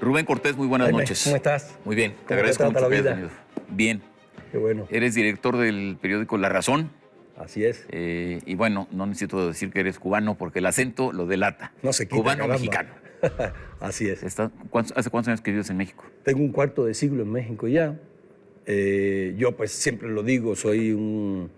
Rubén Cortés, muy buenas noches. ¿Cómo estás? Muy bien, te ¿Cómo te agradezco trata mucho la que hayas vida? venido. Bien. Qué bueno. Eres director del periódico La Razón. Así es. Y bueno, no necesito decir que eres cubano porque el acento lo delata. No se quita, Cubano caramba. mexicano. Así es. ¿Hace cuántos años que vives en México? Tengo un cuarto de siglo en México ya. Yo pues siempre lo digo, soy un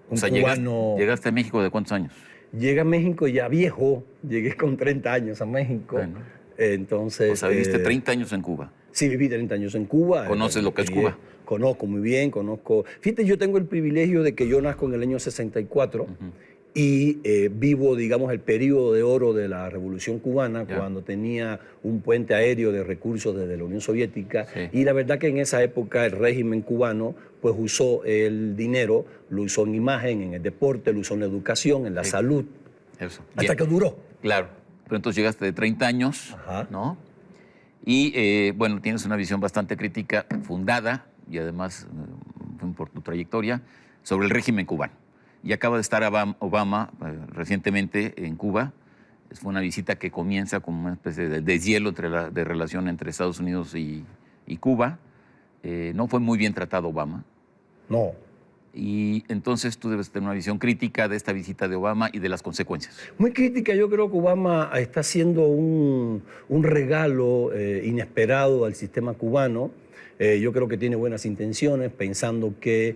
O sea, cubano. ¿llegaste a México de cuántos años? Llegué a México ya viejo, llegué con 30 años a México. Bueno. Entonces. O sea, viviste 30 años en Cuba. Sí, viví 30 años en Cuba. ¿Conoces lo que es Cuba? Conozco muy bien, conozco. Fíjate, yo tengo el privilegio de que yo nazco en el año 64 y vivo, digamos, el periodo de oro de la Revolución Cubana, Ya. cuando tenía un puente aéreo de recursos desde la Unión Soviética. Sí. Y la verdad que en esa época el régimen cubano pues usó el dinero, lo usó en imagen, en el deporte, lo usó en la educación, en la Sí. salud, Eso. hasta Bien. que duró. Claro. Pero entonces llegaste de 30 años, Ajá. ¿no? Y bueno, tienes una visión bastante crítica, fundada, y además por tu trayectoria, sobre el régimen cubano. Y acaba de estar Obama recientemente en Cuba. Fue una visita que comienza como una especie de deshielo de relación entre Estados Unidos y Cuba. No fue muy bien tratado Obama. No. Y entonces tú debes tener una visión crítica de esta visita de Obama y de las consecuencias. Muy crítica, yo creo que Obama está haciendo un regalo inesperado al sistema cubano. Yo creo que tiene buenas intenciones, pensando que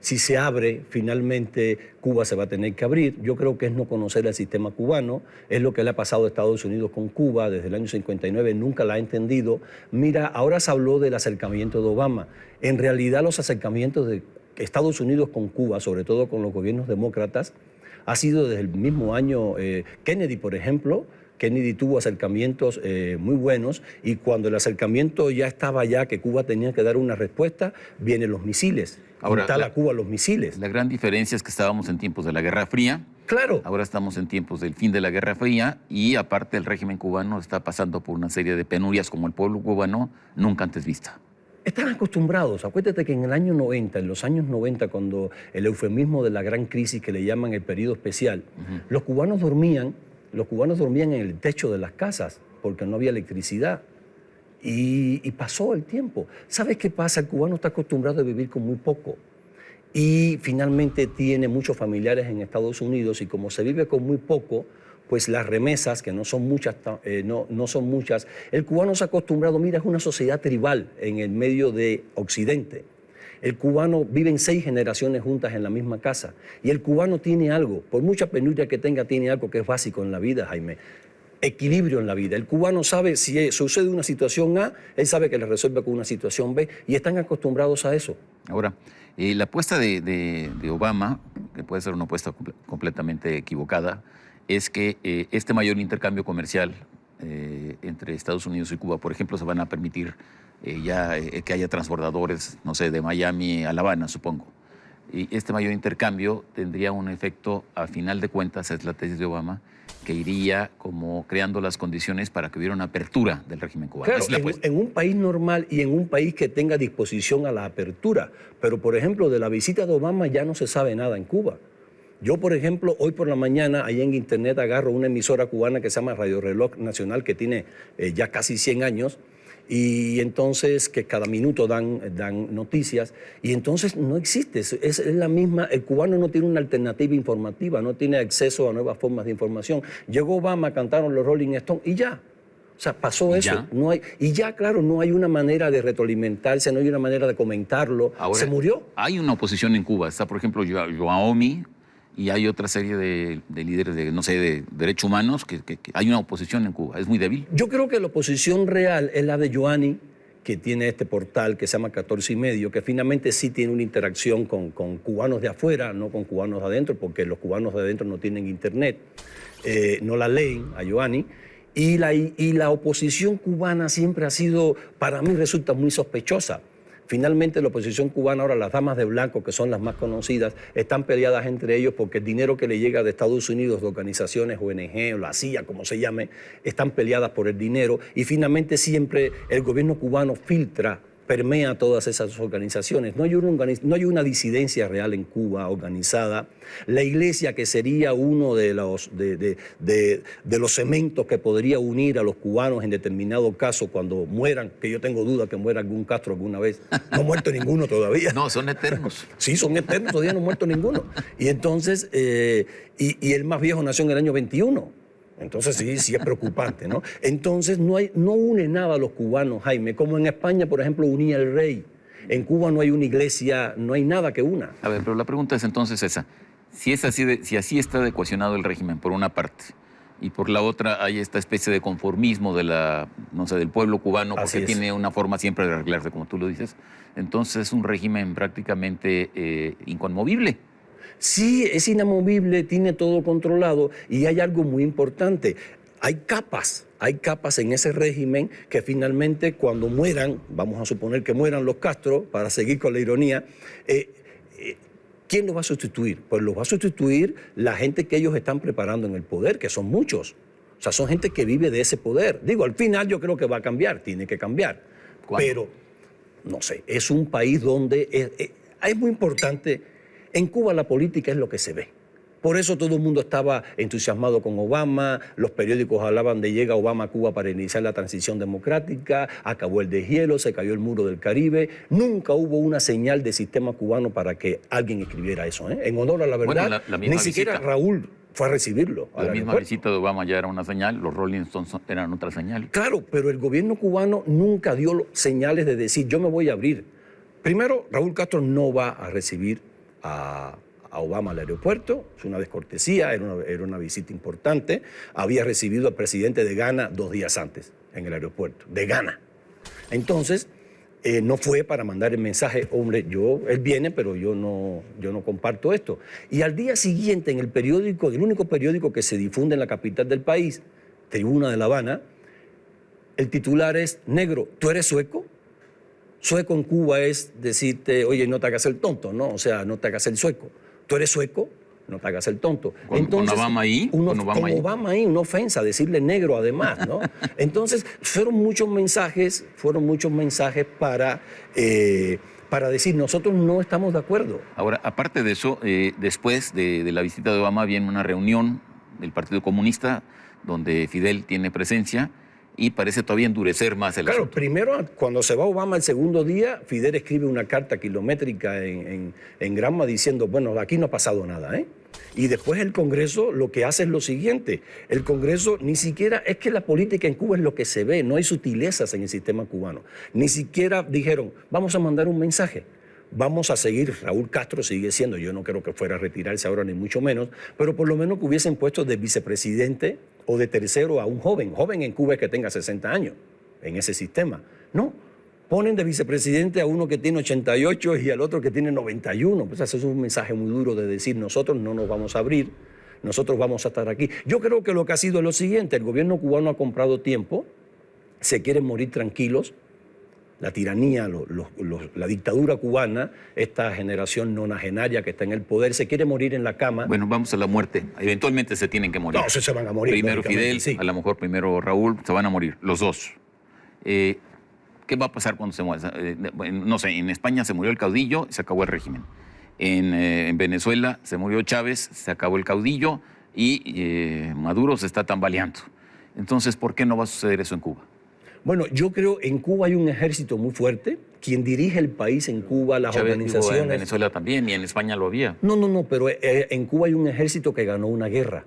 si se abre, finalmente Cuba se va a tener que abrir. Yo creo que es no conocer el sistema cubano, es lo que le ha pasado a Estados Unidos con Cuba desde el año 59, nunca la ha entendido. Mira, ahora se habló del acercamiento de Obama. En realidad los acercamientos de Estados Unidos con Cuba, sobre todo con los gobiernos demócratas, ha sido desde el mismo año Kennedy, por ejemplo. Kennedy tuvo acercamientos muy buenos y cuando el acercamiento ya estaba ya que Cuba tenía que dar una respuesta, vienen los misiles. Ahora, instala Cuba los misiles. La gran diferencia es que estábamos en tiempos de la Guerra Fría. Claro. Ahora estamos en tiempos del fin de la Guerra Fría y aparte el régimen cubano está pasando por una serie de penurias como el pueblo cubano nunca antes vista. Están acostumbrados. Acuérdate que en el año 90, en los años 90, cuando el eufemismo de la gran crisis que le llaman el periodo especial, los cubanos dormían en el techo de las casas porque no había electricidad. Y pasó el tiempo. ¿Sabes qué pasa? El cubano está acostumbrado a vivir con muy poco. Y finalmente tiene muchos familiares en Estados Unidos y como se vive con muy poco, pues las remesas, que no son muchas, no son muchas, el cubano se ha acostumbrado, mira, es una sociedad tribal en el medio de Occidente. El cubano vive en 6 generaciones juntas en la misma casa. Y el cubano tiene algo, por mucha penuria que tenga, tiene algo que es básico en la vida, Jaime. Equilibrio en la vida. El cubano sabe si sucede una situación A, él sabe que le resuelve con una situación B y están acostumbrados a eso. Ahora, la apuesta de Obama, que puede ser una apuesta completamente equivocada, es que este mayor intercambio comercial entre Estados Unidos y Cuba, por ejemplo, se van a permitir que haya transbordadores, no sé, de Miami a La Habana, supongo. Y este mayor intercambio tendría un efecto, a final de cuentas, es la tesis de Obama, que iría como creando las condiciones para que hubiera una apertura del régimen cubano. Claro, en un país normal y en un país que tenga disposición a la apertura. Pero, por ejemplo, de la visita de Obama ya no se sabe nada en Cuba. Yo, por ejemplo, hoy por la mañana, ahí en internet, agarro una emisora cubana que se llama Radio Reloj Nacional, que tiene ya casi 100 años, y entonces que cada minuto dan noticias, y entonces no existe, es la misma, el cubano no tiene una alternativa informativa, no tiene acceso a nuevas formas de información. Llegó Obama, cantaron los Rolling Stones, y ya. O sea, pasó eso. No hay, y ya, claro, no hay una manera de retroalimentarse, no hay una manera de comentarlo. Ahora, se murió. Hay una oposición en Cuba. Está, por ejemplo, Joaomi, y hay otra serie de líderes de, no sé, de derechos humanos, que hay una oposición en Cuba. Es muy débil. Yo creo que la oposición real es la de Joanny, que tiene este portal que se llama 14 y medio, que finalmente sí tiene una interacción con cubanos de afuera, no con cubanos de adentro, porque los cubanos de adentro no tienen internet, no la leen a Joanny. Y la oposición cubana siempre ha sido, para mí resulta muy sospechosa. Finalmente la oposición cubana, ahora las damas de blanco, que son las más conocidas, están peleadas entre ellos porque el dinero que le llega de Estados Unidos, de organizaciones, ONG o la CIA, como se llame, están peleadas por el dinero y finalmente siempre el gobierno cubano filtra permea todas esas organizaciones. No hay una disidencia real en Cuba organizada. La iglesia, que sería uno de los cementos que podría unir a los cubanos en determinado caso cuando mueran, que yo tengo duda que muera algún Castro alguna vez. No ha muerto ninguno todavía. No, son eternos. Sí, son eternos, todavía no ha muerto ninguno. Y entonces, y el más viejo nació en el año 21. Entonces sí es preocupante, ¿no? Entonces no une nada a los cubanos, Jaime, como en España, por ejemplo, unía el rey. En Cuba no hay una iglesia, no hay nada que una. A ver, pero la pregunta es entonces esa. Si así está ecuacionado el régimen, por una parte, y por la otra hay esta especie de conformismo del pueblo cubano, porque tiene una forma siempre de arreglarse, como tú lo dices, entonces es un régimen prácticamente inconmovible. Sí, es inamovible, tiene todo controlado y hay algo muy importante. Hay capas en ese régimen que finalmente cuando mueran, vamos a suponer que mueran los Castro, para seguir con la ironía, ¿quién los va a sustituir? Pues los va a sustituir la gente que ellos están preparando en el poder, que son muchos. O sea, son gente que vive de ese poder. Digo, al final yo creo que va a cambiar, tiene que cambiar. ¿Cuándo? Pero, no sé, es un país donde es muy importante. En Cuba la política es lo que se ve. Por eso todo el mundo estaba entusiasmado con Obama, los periódicos hablaban de llega Obama a Cuba para iniciar la transición democrática, acabó el deshielo, se cayó el muro del Caribe. Nunca hubo una señal de sistema cubano para que alguien escribiera eso. En honor a la verdad, ni siquiera Raúl fue a recibirlo. La misma visita de Obama ya era una señal, los Rolling Stones eran otra señal. Claro, pero el gobierno cubano nunca dio señales de decir yo me voy a abrir. Primero, Raúl Castro no va a recibir a Obama al aeropuerto, es una descortesía, era una visita importante. Había recibido al presidente de Ghana 2 días antes en el aeropuerto, de Ghana. Entonces, no fue para mandar el mensaje, hombre, él viene, pero yo no comparto esto. Y al día siguiente, en el periódico, el único periódico que se difunde en la capital del país, Tribuna de La Habana, el titular es: negro, ¿tú eres sueco? Sueco en Cuba es decirte, oye, no te hagas el tonto, ¿no? O sea, no te hagas el sueco. ¿Tú eres sueco? No te hagas el tonto. Entonces, ¿con Obama ahí? Con Obama ahí, una ofensa, decirle negro además, ¿no? Entonces, fueron muchos mensajes para decir, nosotros no estamos de acuerdo. Ahora, aparte de eso, después de la visita de Obama viene una reunión del Partido Comunista donde Fidel tiene presencia y parece todavía endurecer más el asunto. Claro, primero, cuando se va Obama el segundo día, Fidel escribe una carta kilométrica en Granma diciendo, bueno, aquí no ha pasado nada, ¿eh? Y después el Congreso lo que hace es lo siguiente. El Congreso ni siquiera, es que la política en Cuba es lo que se ve, no hay sutilezas en el sistema cubano. Ni siquiera dijeron, vamos a mandar un mensaje. Vamos a seguir, Raúl Castro sigue siendo, yo no creo que fuera a retirarse ahora ni mucho menos, pero por lo menos que hubiesen puesto de vicepresidente o de tercero a un joven. Joven en Cuba es que tenga 60 años en ese sistema. No, ponen de vicepresidente a uno que tiene 88 y al otro que tiene 91. Pues eso es un mensaje muy duro de decir, nosotros no nos vamos a abrir, nosotros vamos a estar aquí. Yo creo que lo que ha sido es lo siguiente, el gobierno cubano ha comprado tiempo, se quieren morir tranquilos. La tiranía, la dictadura cubana, esta generación nonagenaria que está en el poder, se quiere morir en la cama. Bueno, vamos a la muerte. Eventualmente se tienen que morir. No, se van a morir. Primero Fidel, sí. A lo mejor primero Raúl, se van a morir, los dos. ¿Qué va a pasar cuando se muera? No sé, en España se murió el caudillo, se acabó el régimen. En Venezuela se murió Chávez, se acabó el caudillo y Maduro se está tambaleando. Entonces, ¿por qué no va a suceder eso en Cuba? Bueno, yo creo en Cuba hay un ejército muy fuerte. Quien dirige el país en Cuba, las organizaciones... En Venezuela también y en España lo había. No, pero en Cuba hay un ejército que ganó una guerra.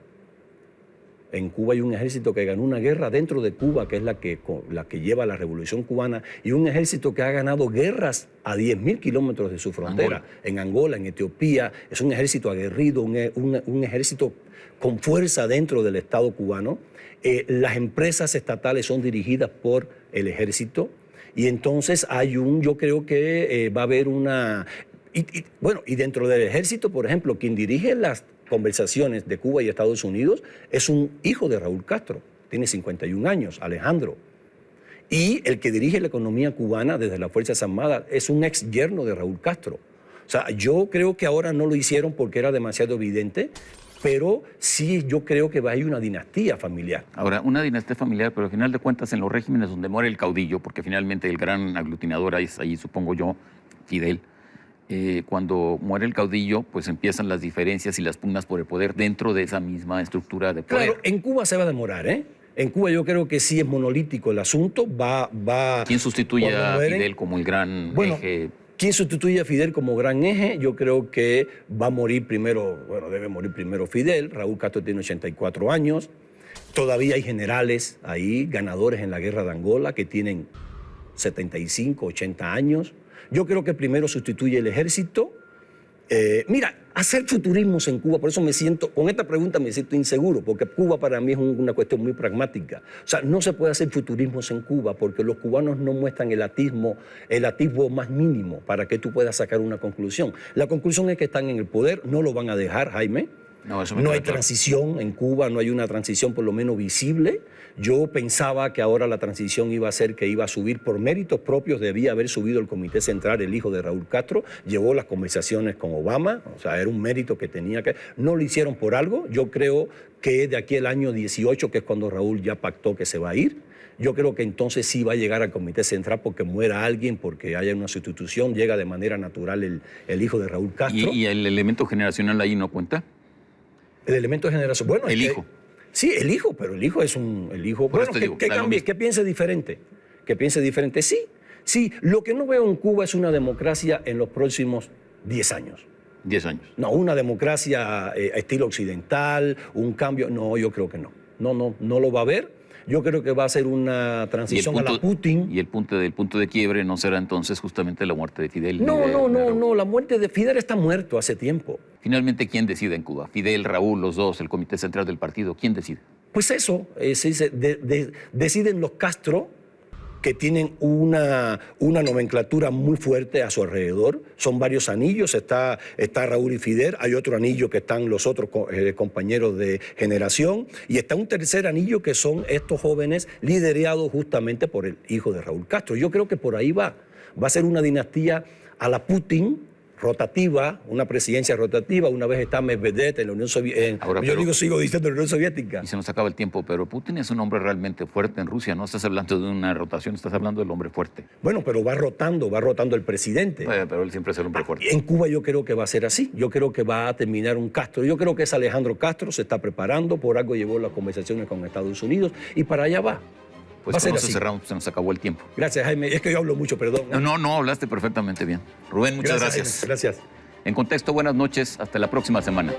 En Cuba hay un ejército que ganó una guerra dentro de Cuba, que es la que lleva la revolución cubana, y un ejército que ha ganado guerras a 10.000 kilómetros de su frontera. En Angola, en Etiopía. Es un ejército aguerrido, un ejército con fuerza dentro del Estado cubano. Las empresas estatales son dirigidas por el ejército y entonces yo creo que va a haber una... Y dentro del ejército, por ejemplo, quien dirige las conversaciones de Cuba y Estados Unidos es un hijo de Raúl Castro, tiene 51 años, Alejandro. Y el que dirige la economía cubana desde las Fuerzas Armadas es un ex yerno de Raúl Castro. O sea, yo creo que ahora no lo hicieron porque era demasiado evidente. pero sí yo creo que va a haber una dinastía familiar. Ahora, una dinastía familiar, pero al final de cuentas en los regímenes donde muere el caudillo, porque finalmente el gran aglutinador es ahí, supongo yo, Fidel, cuando muere el caudillo, pues empiezan las diferencias y las pugnas por el poder dentro de esa misma estructura de poder. Claro, en Cuba se va a demorar, ¿eh? En Cuba yo creo que sí es monolítico el asunto, va... ¿Quién sustituye a mueren, Fidel como el gran eje? ¿Quién sustituye a Fidel como gran eje? Yo creo que va a morir primero, bueno, debe morir primero Fidel. Raúl Castro tiene 84 años. Todavía hay generales ahí, ganadores en la guerra de Angola, que tienen 75, 80 años. Yo creo que primero sustituye el ejército. Mira, hacer futurismos en Cuba, por eso me siento, con esta pregunta me siento inseguro, porque Cuba para mí es una cuestión muy pragmática. O sea, no se puede hacer futurismos en Cuba porque los cubanos no muestran el atisbo más mínimo para que tú puedas sacar una conclusión. La conclusión es que están en el poder, no lo van a dejar, Jaime. No hay transición en Cuba, no hay una transición por lo menos visible. Yo pensaba que ahora la transición iba a ser que iba a subir por méritos propios, debía haber subido el Comité Central, el hijo de Raúl Castro, llevó las conversaciones con Obama, o sea, era un mérito que tenía que... No lo hicieron por algo, yo creo que de aquí al año 18, que es cuando Raúl ya pactó que se va a ir, yo creo que entonces sí va a llegar al Comité Central porque muera alguien, porque haya una sustitución, llega de manera natural el hijo de Raúl Castro. ¿Y el elemento generacional ahí no cuenta? El elemento de generación. Bueno, el hijo. Sí, el hijo, pero el hijo es un... El hijo, bueno, que cambie, que piense diferente. Que piense diferente, sí. Sí, lo que no veo en Cuba es una democracia en los próximos 10 años. 10 años. No, una democracia estilo occidental, un cambio, no, yo creo que no. No lo va a haber. Yo creo que va a ser una transición a la Putin. Y el punto de quiebre no será entonces justamente la muerte de Fidel. No, la muerte de Fidel está muerto hace tiempo. Finalmente, ¿quién decide en Cuba? Fidel, Raúl, los dos, el Comité Central del partido, ¿quién decide? Pues eso, deciden los Castro, que tienen una nomenclatura muy fuerte a su alrededor. Son varios anillos, está Raúl y Fidel, hay otro anillo que están los otros compañeros de generación, y está un tercer anillo que son estos jóvenes liderados justamente por el hijo de Raúl Castro. Yo creo que por ahí va a ser una dinastía a la Putin, rotativa, una presidencia rotativa. Una vez está Medvedev en la Unión Soviética. Sigo diciendo la Unión Soviética. Y se nos acaba el tiempo, pero Putin es un hombre realmente fuerte en Rusia. No estás hablando de una rotación, estás hablando del hombre fuerte. Bueno, pero va rotando el presidente. Pero él siempre es el hombre fuerte. En Cuba yo creo que va a ser así. Yo creo que va a terminar un Castro. Yo creo que es Alejandro Castro, se está preparando, por algo llevó las conversaciones con Estados Unidos y para allá va. Pues con eso cerramos, se nos acabó el tiempo. Gracias, Jaime. Es que yo hablo mucho, perdón. No, hablaste perfectamente bien. Rubén, muchas gracias. Jaime, gracias. En Contexto, buenas noches. Hasta la próxima semana.